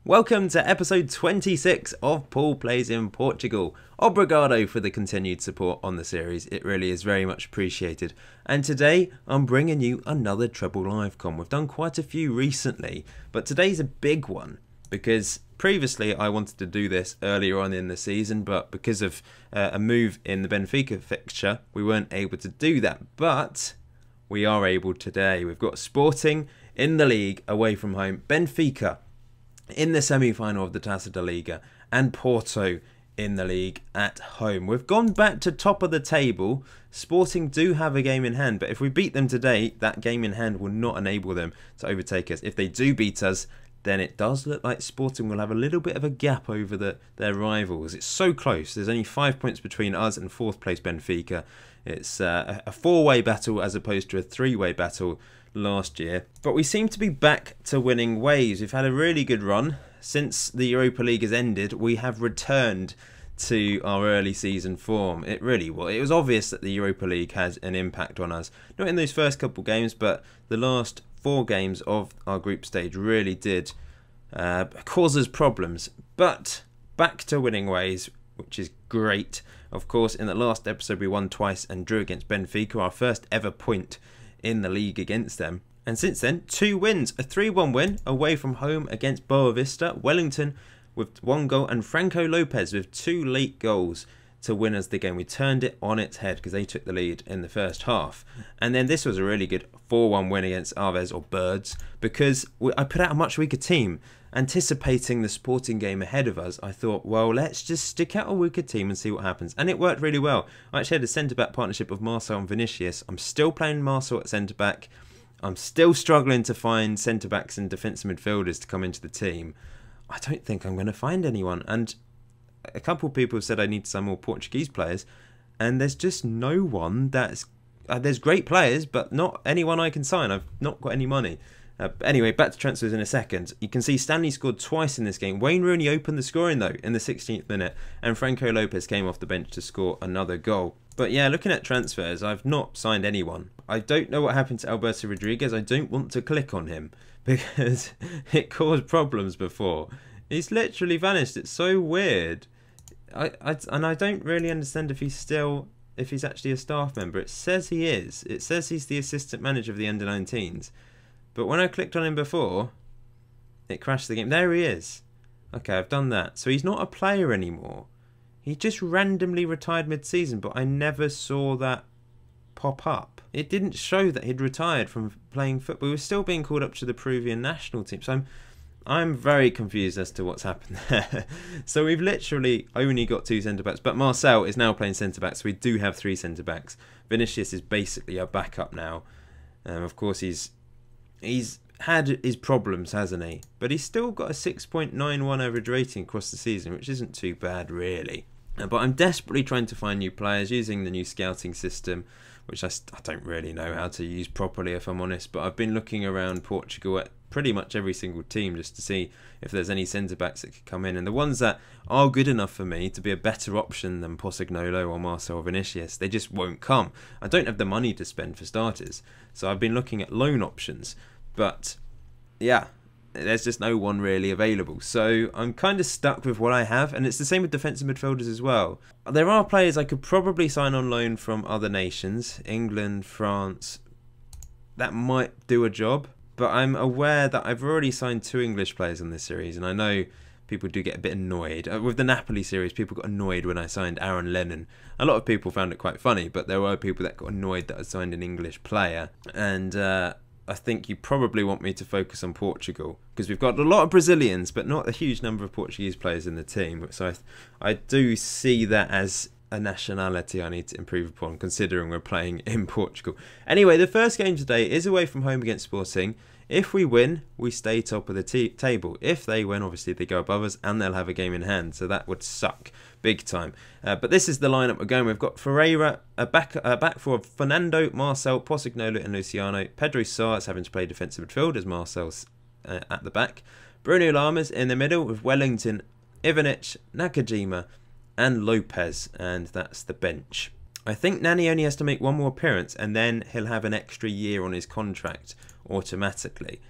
Welcome to episode 26 of Paul Plays in Portugal. Obrigado for the continued support on the series, it really is very much appreciated. And today I'm bringing you another treble live con. We've done quite a few recently, but today's a big one because previously I wanted to do this earlier on in the season, but because of a move in the Benfica fixture we weren't able to do that, but we are able today. We've got Sporting in the league away from home, Benfica in the semi-final of the Taça da Liga, and Porto in the league at home. We've gone back to top of the table. Sporting do have a game in hand, but if we beat them today, that game in hand will not enable them to overtake us. If they do beat us, then it does look like Sporting will have a little bit of a gap over their rivals. It's so close. There's only 5 points between us and fourth place Benfica. It's a four-way battle as opposed to a three-way battle last year, but we seem to be back to winning ways. We've had a really good run since the Europa League has ended. We have returned to our early season form. It was obvious that the Europa League has an impact on us, not in those first couple games, but the last 4 games of our group stage really did cause us problems, but back to winning ways, which is great. Of course, in the last episode we won twice and drew against Benfica, our first ever point in the league against them, and since then 2 wins, a 3-1 win away from home against Boa Vista, Wellington with 1 goal, and Franco Lopez with 2 late goals to win us the game. We turned it on its head because they took the lead in the first half, and then this was a really good 4-1 win against Aves or Birds because I put out a much weaker team. Anticipating the Sporting game ahead of us, I thought, well, let's just stick out a weaker team and see what happens. And it worked really well. I actually had a centre-back partnership of Marcel and Vinicius. I'm still playing Marcel at centre-back. I'm still struggling to find centre-backs and defensive midfielders to come into the team. I don't think I'm going to find anyone. And a couple of people have said I need some more Portuguese players. And there's just no one that's... there's great players, but not anyone I can sign. I've not got any money. Anyway, back to transfers in a second. You can see Stanley scored twice in this game. Wayne Rooney opened the scoring though in the 16th minute, and Franco Lopez came off the bench to score another goal. But yeah, looking at transfers, I've not signed anyone. I don't know what happened to Alberto Rodriguez. I don't want to click on him because it caused problems before. He's literally vanished. It's so weird. And I don't really understand if he's actually a staff member. It says he is. It says he's the assistant manager of the under-19s. But when I clicked on him before, it crashed the game. There he is. Okay, I've done that. So he's not a player anymore. He just randomly retired mid-season, but I never saw that pop up. It didn't show that he'd retired from playing football. He was still being called up to the Peruvian national team. So I'm very confused as to what's happened there. So we've literally only got 2 centre-backs, but Marcel is now playing centre-back, so we do have 3 centre-backs. Vinicius is basically our backup now. Of course, he's had his problems, hasn't he? But he's still got a 6.91 average rating across the season, which isn't too bad, really. But I'm desperately trying to find new players using the new scouting system, which I don't really know how to use properly, if I'm honest. But I've been looking around Portugal at pretty much every single team just to see if there's any centre-backs that could come in. And the ones that are good enough for me to be a better option than Posagnolo or Marcel or Vinicius, they just won't come. I don't have the money to spend for starters. So I've been looking at loan options. But yeah, there's just no one really available. So I'm kind of stuck with what I have. And it's the same with defensive midfielders as well. There are players I could probably sign on loan from other nations. England, France. That might do a job. But I'm aware that I've already signed 2 English players in this series. And I know people do get a bit annoyed. With the Napoli series, people got annoyed when I signed Aaron Lennon. A lot of people found it quite funny. But there were people that got annoyed that I signed an English player. And I think you probably want me to focus on Portugal because we've got a lot of Brazilians but not a huge number of Portuguese players in the team. So I do see that as a nationality I need to improve upon considering we're playing in Portugal. Anyway, the first game today is away from home against Sporting. If we win, we stay top of the table. If they win, obviously they go above us and they'll have a game in hand. So that would suck big time. But this is the lineup we're going. We've got Ferreira, a back four of Fernando, Marcel, Posagnolo and Luciano. Pedro Sá is having to play defensive midfield as Marcel's at the back. Bruno Lamas in the middle with Wellington, Ivanic, Nakajima and Lopez. And that's the bench. I think Nani only has to make 1 more appearance and then he'll have an extra year on his contract automatically.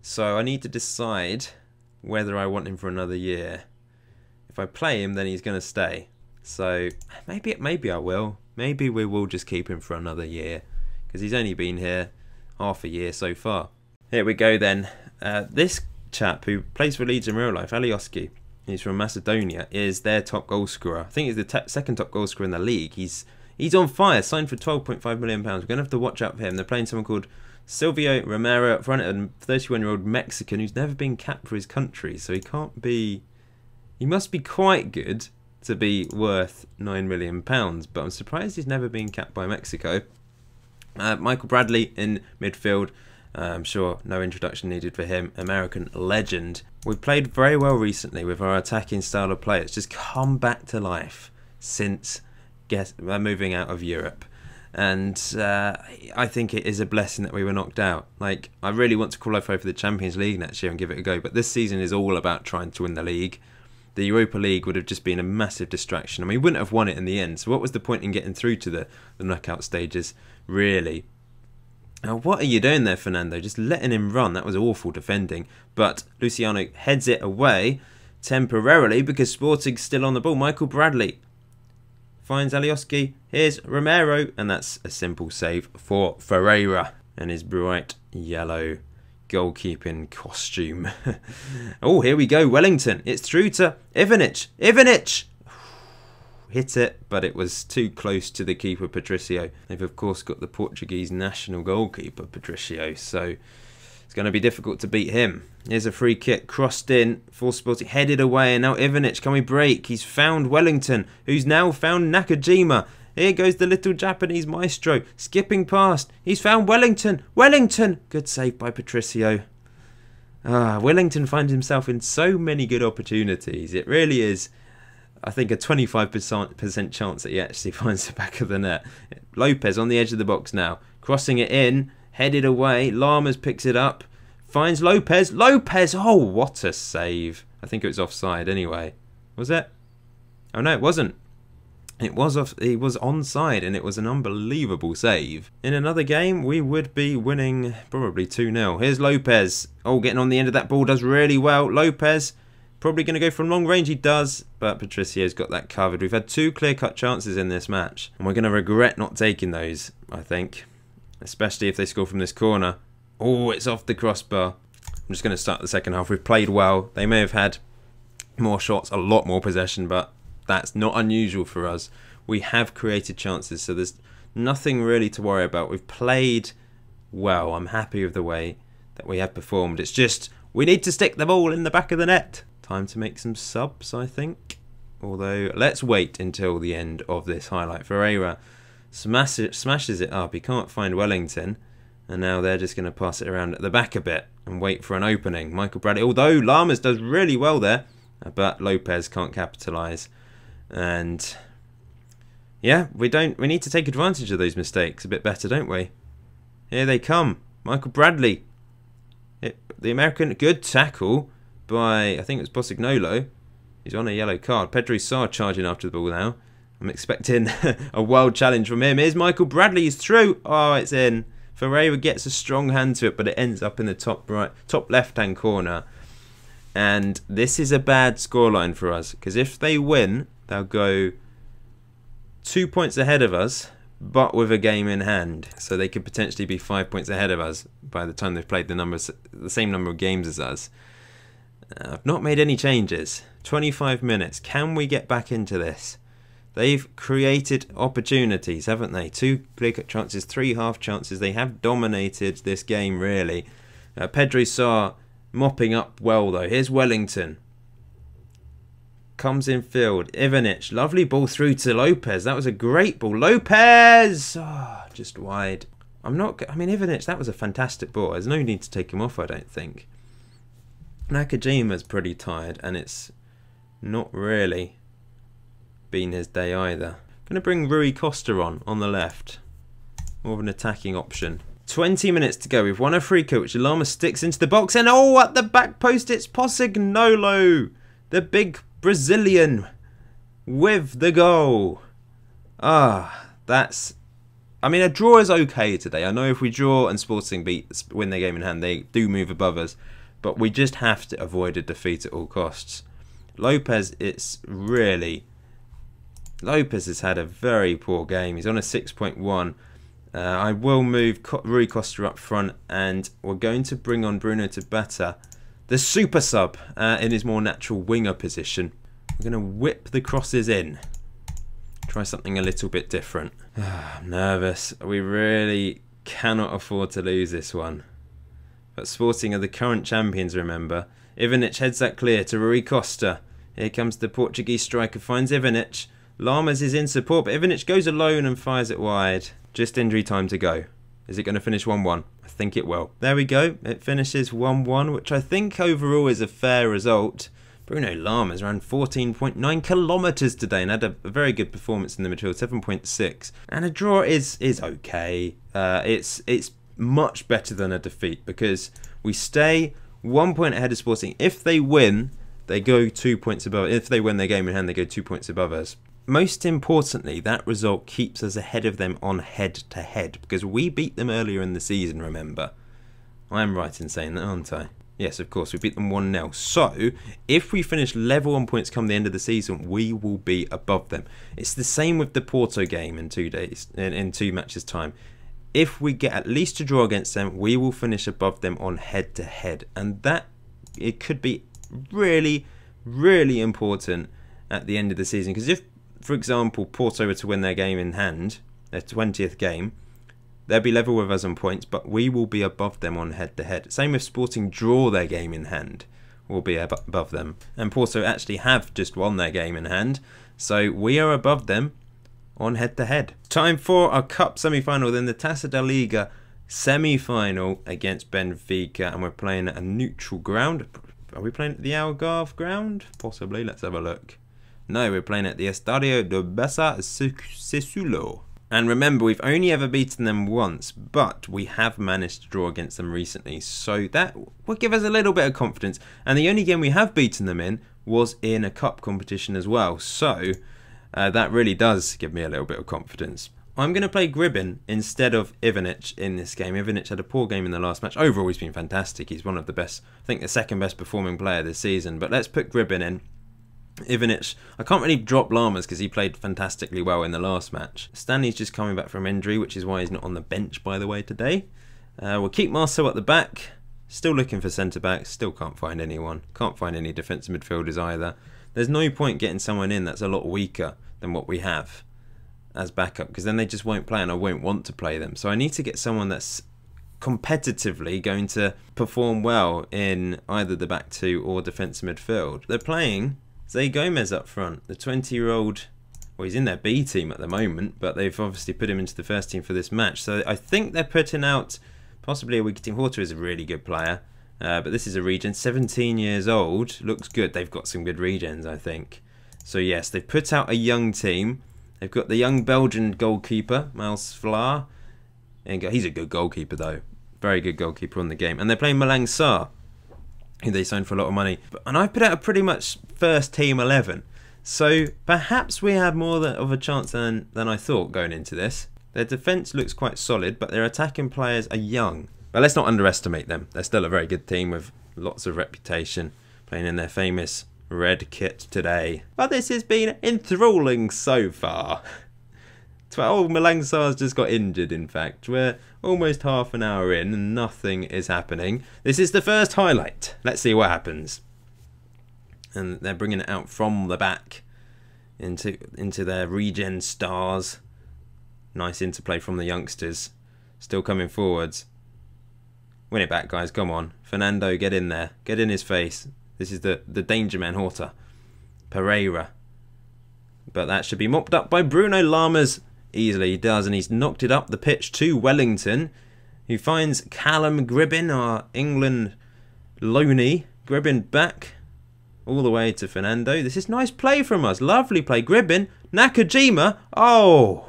So I need to decide whether I want him for another year. If I play him, then he's going to stay. So maybe I will. Maybe we will just keep him for another year, because he's only been here half a year so far. Here we go then. This chap who plays for Leeds in real life, Alioski, he's from Macedonia, is their top goal scorer. I think he's the second top goal scorer in the league. He's on fire, signed for £12.5 million. We're going to have to watch out for him. They're playing someone called Silvio Romero up front, a 31-year-old Mexican who's never been capped for his country, so he must be quite good to be worth £9 million, but I'm surprised he's never been capped by Mexico. Michael Bradley in midfield. I'm sure no introduction needed for him. American legend. We've played very well recently with our attacking style of play. It's just come back to life since moving out of Europe. And I think it is a blessing that we were knocked out. Like, I really want to qualify for the Champions League next year and give it a go. But this season is all about trying to win the league. The Europa League would have just been a massive distraction. I mean, we wouldn't have won it in the end. So what was the point in getting through to the knockout stages, really? Now, what are you doing there, Fernando? Just letting him run. That was awful defending. But Luciano heads it away temporarily because Sporting's still on the ball. Michael Bradley finds Alioski. Here's Romero. And that's a simple save for Ferreira and his bright yellow goalkeeping costume. Oh, here we go. Wellington. It's through to Ivanic. Ivanic! Hit it, but it was too close to the keeper, Patricio. They've, of course, got the Portuguese national goalkeeper, Patricio, so it's going to be difficult to beat him. Here's a free kick, crossed in, for Sporting, headed away, and now Ivanic, can we break? He's found Wellington, who's now found Nakajima. Here goes the little Japanese maestro, skipping past. He's found Wellington. Wellington! Good save by Patricio. Wellington finds himself in so many good opportunities. It really is, I think, a 25% chance that he actually finds the back of the net. Lopez on the edge of the box now. Crossing it in. Headed away. Lamas picks it up. Finds Lopez. Lopez! Oh, what a save. I think it was offside anyway. Was it? Oh, no, it wasn't. It was off. He was onside, and it was an unbelievable save. In another game, we would be winning probably 2-0. Here's Lopez. Oh, getting on the end of that ball does really well. Lopez probably going to go from long range. He does, but Patricio's got that covered. We've had 2 clear-cut chances in this match, and we're going to regret not taking those, I think, especially if they score from this corner. Oh, it's off the crossbar. I'm just going to start the second half. We've played well. They may have had more shots, a lot more possession, but that's not unusual for us. We have created chances, so there's nothing really to worry about. We've played well. I'm happy with the way that we have performed. It's just we need to stick the ball in the back of the net. Time to make some subs, I think. Although, let's wait until the end of this highlight. Ferreira smashes it up. He can't find Wellington. And now they're just going to pass it around at the back a bit and wait for an opening. Michael Bradley, although Lamas does really well there, but Lopez can't capitalise. And yeah, we need to take advantage of those mistakes a bit better, don't we? Here they come. Michael Bradley. The American, good tackle by, I think it was Bosignolo. He's on a yellow card. Pedro Sarr charging after the ball now. I'm expecting a wild challenge from him. Here's Michael Bradley. He's through. Oh, it's in. Ferreira gets a strong hand to it, but it ends up in the top left-hand corner. And this is a bad scoreline for us, because if they win, they'll go 2 points ahead of us, but with a game in hand. So they could potentially be 5 points ahead of us by the time they've played the same number of games as us. I've not made any changes. 25 minutes. Can we get back into this? They've created opportunities, haven't they? 2 clear-cut chances, 3 half chances. They have dominated this game, really. Pedro Sarr mopping up well, though. Here's Wellington. Comes in field. Ivanic. Lovely ball through to Lopez. That was a great ball. Lopez! Oh, just wide. I mean, Ivanic, that was a fantastic ball. There's no need to take him off, I don't think. Nakajima's pretty tired, and it's not really been his day either. Going to bring Rui Costa on the left. More of an attacking option. 20 minutes to go. We've won a free kick, which Lama sticks into the box, and oh, at the back post, it's Bosignolo, the big Brazilian, with the goal. That's... I mean, a draw is okay today. I know if we draw and Sporting win their game in hand, they do move above us. but we just have to avoid a defeat at all costs. Lopez, Lopez has had a very poor game. He's on a 6.1. I will move Rui Costa up front, and we're going to bring on Bruno Tabata, the super sub, in his more natural winger position. We're going to whip the crosses in. Try something a little bit different. I'm nervous. We really cannot afford to lose this one. But Sporting are the current champions, remember. Ivanic heads that clear to Rui Costa. Here comes the Portuguese striker, finds Ivanic. Lamas is in support, but Ivanic goes alone and fires it wide. Just injury time to go. Is it going to finish 1-1? I think it will. There we go. It finishes 1-1, which I think overall is a fair result. Bruno Lamas ran 14.9 kilometres today and had a very good performance in the midfield, 7.6. And a draw is okay. It's much better than a defeat because we stay 1 point ahead of Sporting. If they win, they go 2 points above. If they win their game in hand, they go 2 points above us. Most importantly, that result keeps us ahead of them on head-to-head because we beat them earlier in the season, remember. I am right in saying that, aren't I? Yes, of course, we beat them 1-0. So, if we finish level on points come the end of the season, we will be above them. It's the same with the Porto game in 2 days, in 2 matches' time. If we get at least a draw against them, we will finish above them on head-to-head. And that, it could be really, really important at the end of the season. Because if, for example, Porto were to win their game in hand, their 20th game, they'll be level with us on points, but we will be above them on head-to-head. Same if Sporting draw their game in hand, we'll be above them. And Porto actually have just won their game in hand, so we are above them on head-to-head. Time for our cup semi-final, then the Taça da Liga semi-final against Benfica, and we're playing at a neutral ground. Are we playing at the Algarve ground? Possibly, let's have a look. No, we're playing at the Estadio de Bessa Sesulo. And remember, we've only ever beaten them once, but we have managed to draw against them recently. So that will give us a little bit of confidence. And the only game we have beaten them in was in a cup competition as well. So that really does give me a little bit of confidence. I'm going to play Gribin instead of Ivanic in this game. Ivanic had a poor game in the last match. Overall, he's been fantastic. He's one of the best, I think the second best performing player this season. But let's put Gribin in. Ivanic, I can't really drop Lamas because he played fantastically well in the last match. Stanley's just coming back from injury, which is why he's not on the bench, by the way, today. We'll keep Marcel at the back. Still looking for centre-backs. Still can't find anyone. Can't find any defensive midfielders either. There's no point getting someone in that's a lot weaker than what we have as backup, because then they just won't play and I won't want to play them. So I need to get someone that's competitively going to perform well in either the back two or defensive midfield. They're playing Zé Gomez up front, the 20-year-old, well, he's in their B team at the moment, but they've obviously put him into the first team for this match. So I think they're putting out possibly a weaker team. Porto is a really good player, but this is a regen, 17 years old, looks good. They've got some good regens, I think. So yes, they've put out a young team. They've got the young Belgian goalkeeper, Miles Vlaar. He's a good goalkeeper though, very good goalkeeper on the game. And they're playing Malang Sarr, who they signed for a lot of money. And I put out a pretty much first team 11. So perhaps we have more of a chance than I thought going into this. Their defence looks quite solid, but their attacking players are young. But let's not underestimate them. They're still a very good team with lots of reputation, playing in their famous red kit today. But this has been enthralling so far. Oh, Malang Sarr's just got injured, in fact. We're almost half an hour in and nothing is happening. This is the first highlight. Let's see what happens. And they're bringing it out from the back into their regen stars. Nice interplay from the youngsters. Still coming forwards. Win it back, guys. Come on. Fernando, get in there. Get in his face. This is the danger man, Horta. Pereira. But that should be mopped up by Bruno Lamas. Easily he does, and he's knocked it up the pitch to Wellington, who finds Callum Gribin, our England loanee. Gribin back all the way to Fernando. This is nice play from us. Lovely play. Gribin. Nakajima. Oh,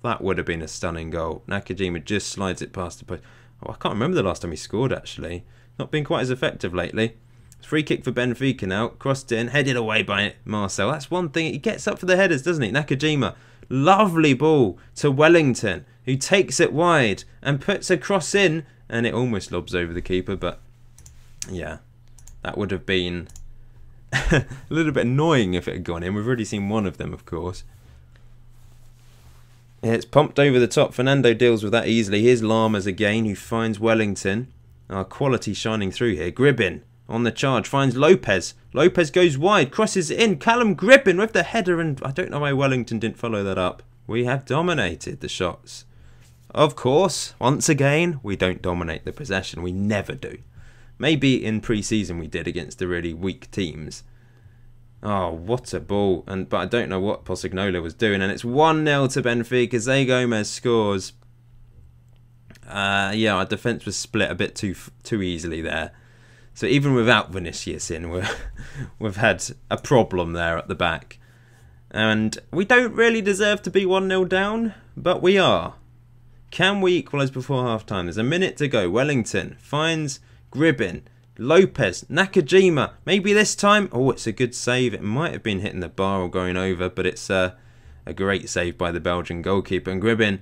that would have been a stunning goal. Nakajima just slides it past the post. Oh, I can't remember the last time he scored, actually. Not been quite as effective lately. Free kick for Benfica now. Crossed in. Headed away by Marcel. That's one thing. He gets up for the headers, doesn't he? Nakajima. Lovely ball to Wellington, who takes it wide and puts a cross in, and it almost lobs over the keeper, but Yeah, that would have been a little bit annoying if it had gone in. We've already seen one of them, of course. It's pumped over the top. Fernando deals with that easily. Here's Lamas again, who finds Wellington. Our quality shining through here. Gribbin on the charge finds Lopez. Lopez goes wide, crosses it in. Callum Gribbin with the header, and I don't know why Wellington didn't follow that up. We have dominated the shots. Of course, once again, we don't dominate the possession. We never do. Maybe in pre-season we did against the really weak teams. Oh, what a ball. But I don't know what Posignola was doing. And it's 1-0 to Benfica. Zé Gomez scores. Yeah, our defence was split a bit too easily there. So even without Vinicius in, we've had a problem there at the back. And we don't really deserve to be 1-0 down, but we are. Can we equalise before half-time? There's a minute to go. Wellington finds Gribbin. Lopez. Nakajima. Maybe this time. Oh, it's a good save. It might have been hitting the bar or going over, but it's a great save by the Belgian goalkeeper. And Gribbin.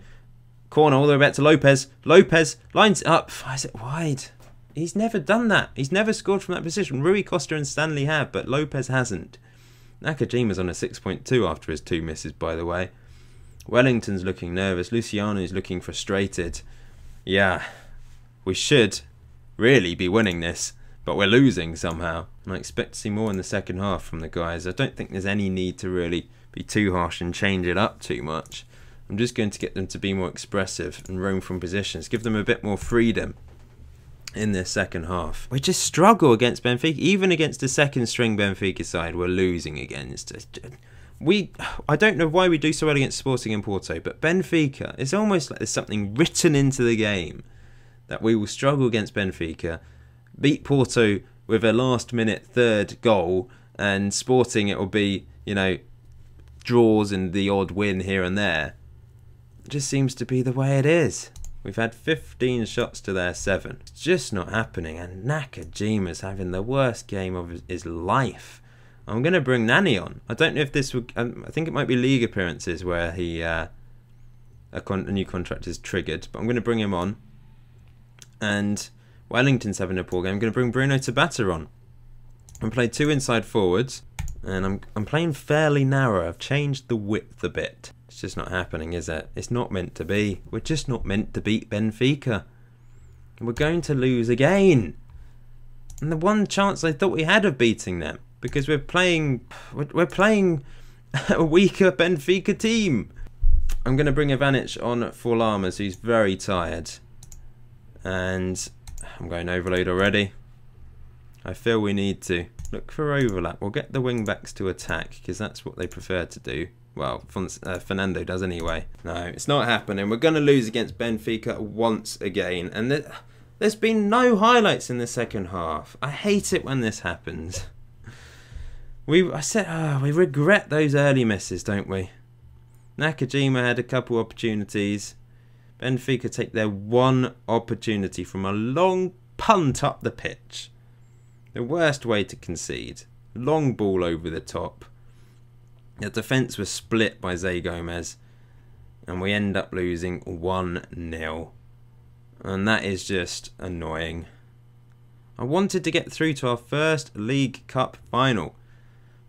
Corner all the way back to Lopez. Lopez lines it up. Is it wide? He's never done that. He's never scored from that position. Rui Costa and Stanley have, but Lopez hasn't. Nakajima's on a 6.2 after his 2 misses, by the way. Wellington's looking nervous. Luciano's looking frustrated. Yeah, we should really be winning this, but we're losing somehow. And I expect to see more in the second half from the guys. I don't think there's any need to really be too harsh and change it up too much. I'm just going to get them to be more expressive and roam from positions. Give them a bit more freedom in this second half. We just struggle against Benfica. Even against a second string Benfica side, we're losing against. I don't know why we do so well against Sporting and Porto, but Benfica, it's almost like there's something written into the game that we will struggle against Benfica, beat Porto with a last-minute third goal, and Sporting it will be, you know, draws and the odd win here and there. It just seems to be the way it is. We've had 15 shots to their 7. It's just not happening, and Nakajima's having the worst game of his life. I'm going to bring Nani on. I don't know if this would... I think it might be league appearances where he a new contract is triggered, but I'm going to bring him on. And Wellington's having a poor game. I'm going to bring Bruno Tabata on. I'm playing 2 inside forwards, and I'm playing fairly narrow. I've changed the width a bit. It's just not happening, is it? It's not meant to be. We're just not meant to beat Benfica. We're going to lose again. And the one chance I thought we had of beating them, because we're playing a weaker Benfica team. I'm going to bring Ivanic on for Lamas, who's very tired. And I'm going overload already. I feel we need to look for overlap. We'll get the wing backs to attack, because that's what they prefer to do. Well, Fernando does anyway. No, it's not happening. We're going to lose against Benfica once again. And there's been no highlights in the second half. I hate it when this happens. We regret those early misses, don't we? Nakajima had a couple opportunities. Benfica take their one opportunity from a long punt up the pitch. The worst way to concede. Long ball over the top. The defence was split by Zé Gomez. And we end up losing 1-0. And that is just annoying. I wanted to get through to our first League Cup final.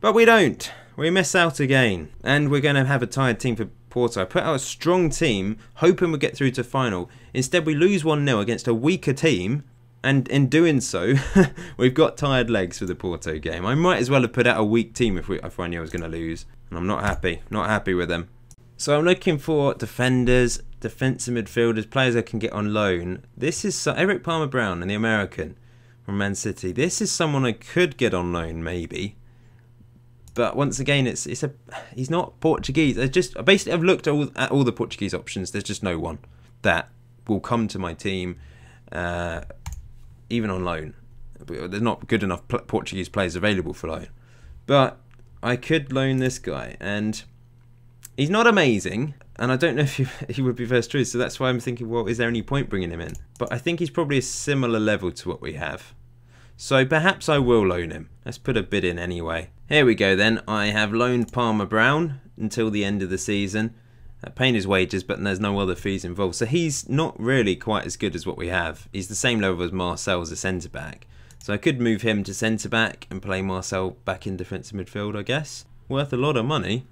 But we don't. We miss out again. And we're going to have a tired team for Porto. I put out a strong team, hoping we'll get through to final. Instead, we lose 1-0 against a weaker team. And in doing so, we've got tired legs for the Porto game. I might as well have put out a weak team if I knew I was going to lose. And I'm not happy. Not happy with them. So I'm looking for defenders, defensive midfielders, players I can get on loan. This is Eric Palmer-Brown and the American from Man City. This is someone I could get on loan, maybe. But once again, he's not Portuguese. Basically, I've looked at all the Portuguese options. There's just no one that will come to my team, even on loan. There's not good enough Portuguese players available for loan. But I could loan this guy, and he's not amazing. And I don't know if he would be first choice. So that's why I'm thinking, well, is there any point bringing him in? But I think he's probably a similar level to what we have. So perhaps I will loan him. Let's put a bid in anyway. Here we go then. I have loaned Palmer-Brown until the end of the season. Paying his wages, but there's no other fees involved. So he's not really quite as good as what we have. He's the same level as Marcel as a centre-back. So I could move him to centre-back and play Marcel back in defensive midfield, I guess. Worth a lot of money,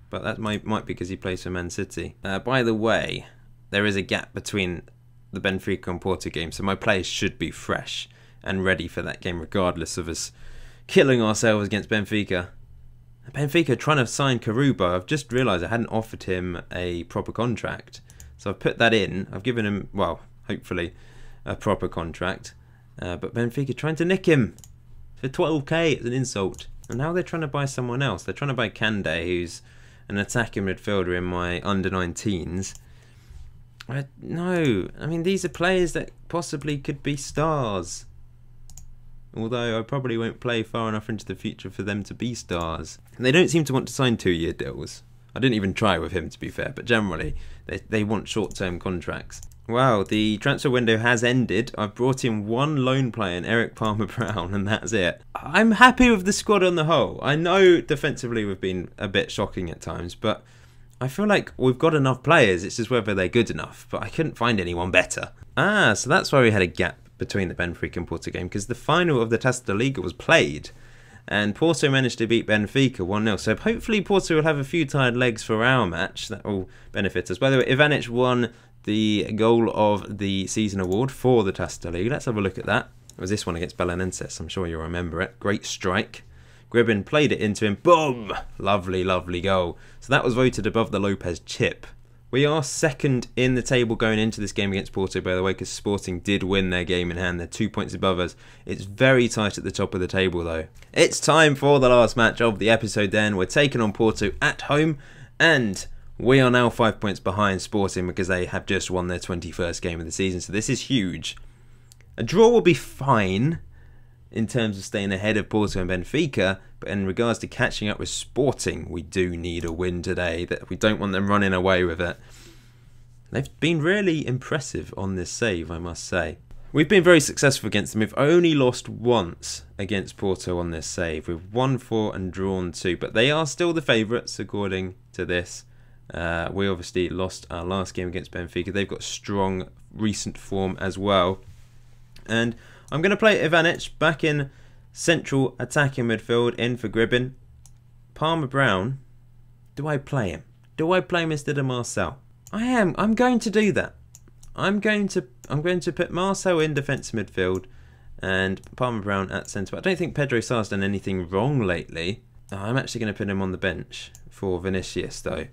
but that might be because he plays for Man City. By the way, there is a gap between the Benfica and Porto game, so my players should be fresh and ready for that game, regardless of us killing ourselves against Benfica. Benfica trying to sign Karuba. I've just realised I hadn't offered him a proper contract, so I've put that in. I've given him, well, hopefully, a proper contract. But Benfica trying to nick him for 12k. It's an insult. And now they're trying to buy someone else. They're trying to buy Kande, who's an attacking midfielder in my under-19s. No, I mean, these are players that possibly could be stars. Although I probably won't play far enough into the future for them to be stars. And they don't seem to want to sign 2-year deals. I didn't even try with him, to be fair, but generally they want short-term contracts. Wow, the transfer window has ended. I've brought in one loan player in Eric Palmer-Brown, and that's it. I'm happy with the squad on the whole. I know defensively we've been a bit shocking at times, but I feel like we've got enough players. It's just whether they're good enough, but I couldn't find anyone better. So that's why we had a gap between the Benfica and Porto game, because the final of the Taça da Liga was played, and Porto managed to beat Benfica 1-0. So hopefully Porto will have a few tired legs for our match. That will benefit us. By the way, Ivanic won the goal of the season award for the Taça da Liga. Let's have a look at that. It was this one against Belenenses. I'm sure you'll remember it. Great strike. Gribben played it into him. Boom! Lovely, lovely goal. So that was voted above the Lopez chip. We are second in the table going into this game against Porto, by the way, because Sporting did win their game in hand. They're 2 points above us. It's very tight at the top of the table, though. It's time for the last match of the episode then. We're taking on Porto at home, and we are now 5 points behind Sporting because they have just won their 21st game of the season. So this is huge. A draw will be fine in terms of staying ahead of Porto and Benfica, but in regards to catching up with Sporting, we do need a win today. That we don't want them running away with it. They've been really impressive on this save, I must say. We've been very successful against them. We've only lost once against Porto on this save. We've won 4 and drawn 2, but they are still the favourites according to this. We obviously lost our last game against Benfica. They've got strong recent form as well. And I'm going to play Ivanic back in central attacking midfield, in for Gribben. Palmer-Brown, do I play him? Do I play Mr. de Marcel? I am. I'm going to do that. I'm going to put Marcel in defensive midfield and Palmer-Brown at centre back. I don't think Pedro Sar's done anything wrong lately. I'm actually going to put him on the bench for Vinicius though.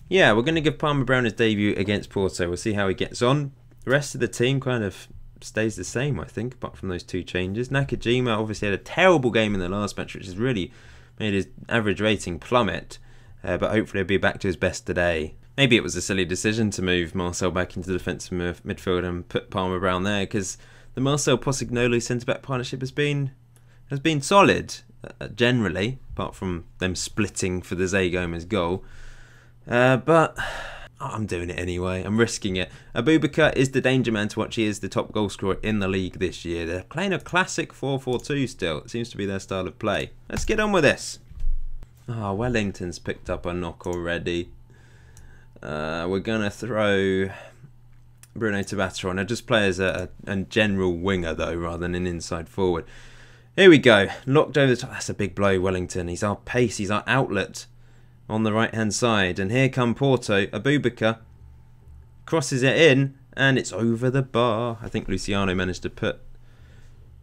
Yeah, we're going to give Palmer-Brown his debut against Porto. We'll see how he gets on. The rest of the team kind of stays the same, I think, apart from those 2 changes. Nakajima obviously had a terrible game in the last match, which has really made his average rating plummet. But hopefully he'll be back to his best today. Maybe it was a silly decision to move Marcel back into defensive midfield and put Palmer-Brown there, because the Marcel-Postignolo centre-back partnership has been solid, generally, apart from them splitting for the Zé Gomes goal. But I'm doing it anyway. I'm risking it. Abubakar is the danger man to watch. He is the top goal scorer in the league this year. They're playing a classic 4-4-2 still. It seems to be their style of play. Let's get on with this. Wellington's picked up a knock already. We're going to throw Bruno Tabata on. I just play as a general winger, though, rather than an inside forward. Here we go. Locked over the top. That's a big blow, Wellington. He's our pace. He's our outlet on the right-hand side. And here come Porto. Abubakar crosses it in, and it's over the bar. I think Luciano managed to put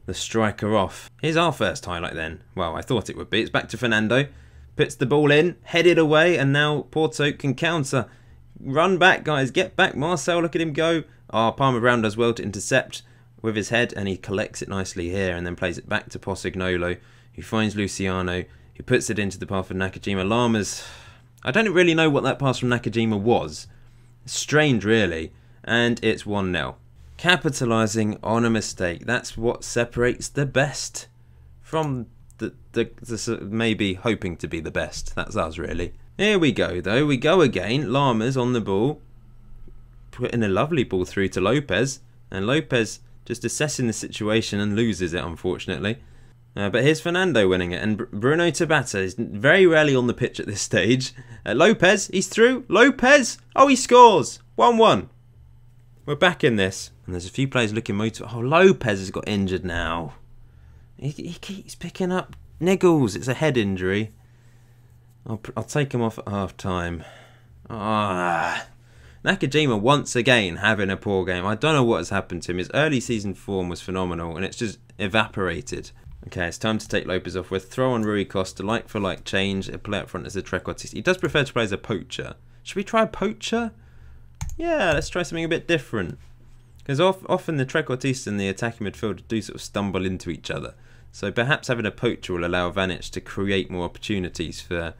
the striker off. Here's our first highlight then. Well, I thought it would be. It's back to Fernando. Puts the ball in, headed away, and now Porto can counter. Run back, guys. Get back. Marcel, look at him go. Palmer-Brown does well to intercept with his head, and he collects it nicely here and then plays it back to Postignolo, who finds Luciano, who puts it into the path of Nakajima. Lamas, I don't really know what that pass from Nakajima was. Strange, really. And it's 1-0. Capitalising on a mistake. That's what separates the best from the maybe hoping to be the best. That's us, really. Here we go, though. We go again. Lamas on the ball. Putting a lovely ball through to Lopez. And Lopez just assessing the situation and loses it, unfortunately. But here's Fernando winning it. And Bruno Tabata is very rarely on the pitch at this stage. Lopez, he's through. Lopez! Oh, he scores! 1-1. We're back in this. And there's a few players looking motivated. Oh, Lopez has got injured now. He keeps picking up niggles. It's a head injury. I'll take him off at half time. Nakajima once again having a poor game. I don't know what has happened to him. His early season form was phenomenal and it's just evaporated. Okay, it's time to take Lopez off. We'll throw on Rui Costa, like for like change. He'll play up front as a trequartista. He does prefer to play as a poacher. Should we try a poacher? Yeah, let's try something a bit different. Because often the trequartista and the attacking midfielder do sort of stumble into each other. So perhaps having a poacher will allow Vanic to create more opportunities for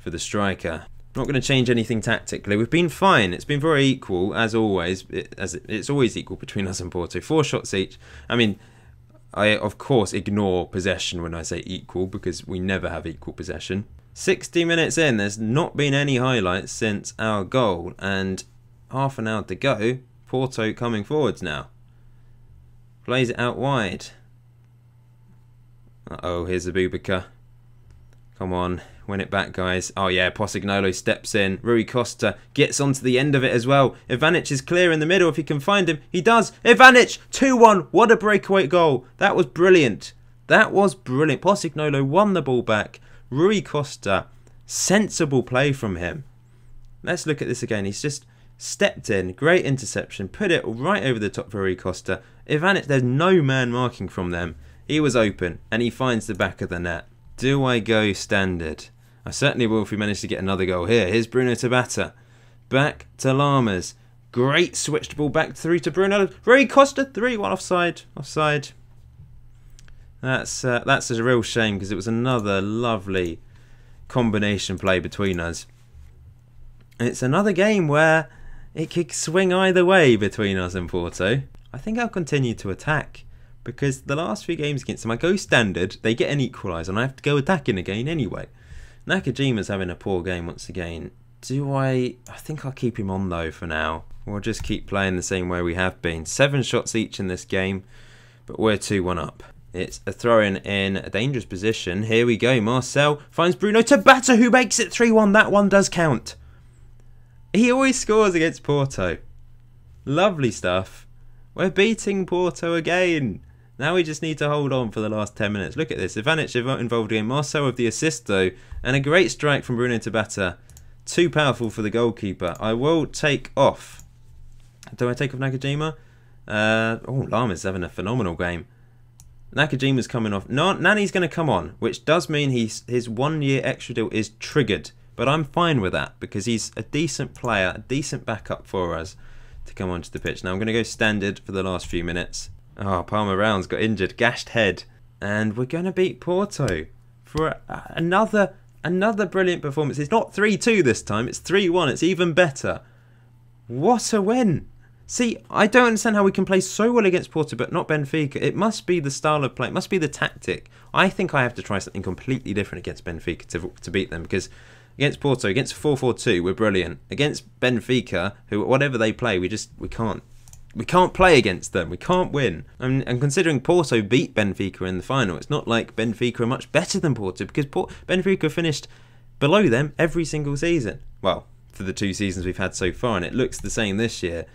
the striker. Not going to change anything tactically. We've been fine. It's been very equal, as always. It's always equal between us and Porto. 4 shots each. I mean, I, of course, ignore possession when I say equal, because we never have equal possession. 60 minutes in, there's not been any highlights since our goal. And half an hour to go. Porto coming forwards now. Plays it out wide. Uh-oh, here's Abubakar. Come on, win it back, guys. Oh yeah, Posignolo steps in. Rui Costa gets onto the end of it as well. Ivanic is clear in the middle if he can find him. He does. Ivanic, 2-1. What a breakaway goal. That was brilliant. That was brilliant. Posignolo won the ball back. Rui Costa, sensible play from him. Let's look at this again. He's just stepped in. Great interception. Put it right over the top for Rui Costa. Ivanic, there's no man marking from them. He was open and he finds the back of the net. Do I go standard? I certainly will if we manage to get another goal here. Here's Bruno Tabata. Back to Lamas. Great switched ball back through to Bruno. Rui Costa, 3-1 offside. Offside. That's a real shame because it was another lovely combination play between us. It's another game where it could swing either way between us and Porto. I think I'll continue to attack. Because the last few games against them, I go standard, they get an equaliser, and I have to go attacking again anyway. Nakajima's having a poor game once again. I think I'll keep him on though for now. We'll just keep playing the same way we have been. 7 shots each in this game, but we're 2-1 up. It's a throw-in in a dangerous position. Here we go, Marcel finds Bruno Tabata, who makes it 3-1. That one does count. He always scores against Porto. Lovely stuff. We're beating Porto again. Now we just need to hold on for the last 10 minutes. Look at this. Ivanic involved again. Marcel with the assist though. And a great strike from Bruno Tabata. Too powerful for the goalkeeper. I will take off. Do I take off Nakajima? Lama's having a phenomenal game. Nakajima's coming off. No, Nani's going to come on. Which does mean his 1-year extra deal is triggered. But I'm fine with that. Because he's a decent player. A decent backup for us to come onto the pitch. Now I'm going to go standard for the last few minutes. Oh, Palmer Rounds got injured, gashed head. And we're going to beat Porto for another brilliant performance. It's not 3-2 this time, it's 3-1. It's even better. What a win. See, I don't understand how we can play so well against Porto but not Benfica. It must be the style of play, it must be the tactic. I think I have to try something completely different against Benfica to beat them because against Porto, against 4-4-2, we're brilliant. Against Benfica, who whatever they play, we can't. We can't play against them. We can't win. And considering Porto beat Benfica in the final, it's not like Benfica are much better than Porto because Benfica finished below them every single season. Well, for the 2 seasons we've had so far, and it looks the same this year.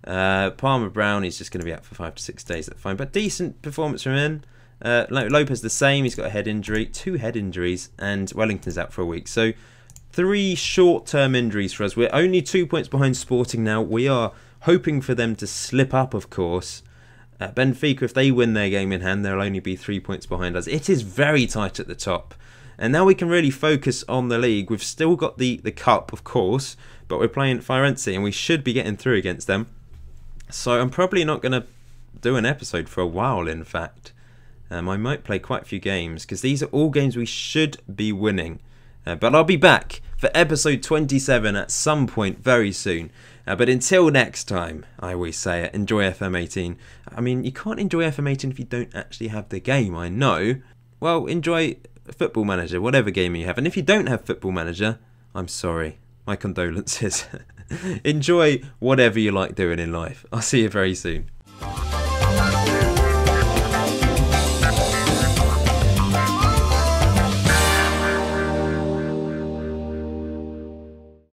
Palmer Brown, he's just going to be out for 5 to 6 days. That's fine. But decent performance from him. Lopez the same. He's got a head injury, 2 head injuries, and Wellington's out for a week. So 3 short-term injuries for us. We're only 2 points behind Sporting now. We are hoping for them to slip up, of course. Benfica, if they win their game in hand, they'll only be 3 points behind us. It is very tight at the top. And now we can really focus on the league. We've still got the cup, of course, but we're playing Firenze and we should be getting through against them. So I'm probably not going to do an episode for a while, in fact. I might play quite a few games because these are all games we should be winning. But I'll be back for episode 27 at some point very soon. But until next time, I always say it, enjoy FM18. I mean, you can't enjoy FM18 if you don't actually have the game, I know. Well, enjoy Football Manager, whatever game you have. And if you don't have Football Manager, I'm sorry. My condolences. Enjoy whatever you like doing in life. I'll see you very soon.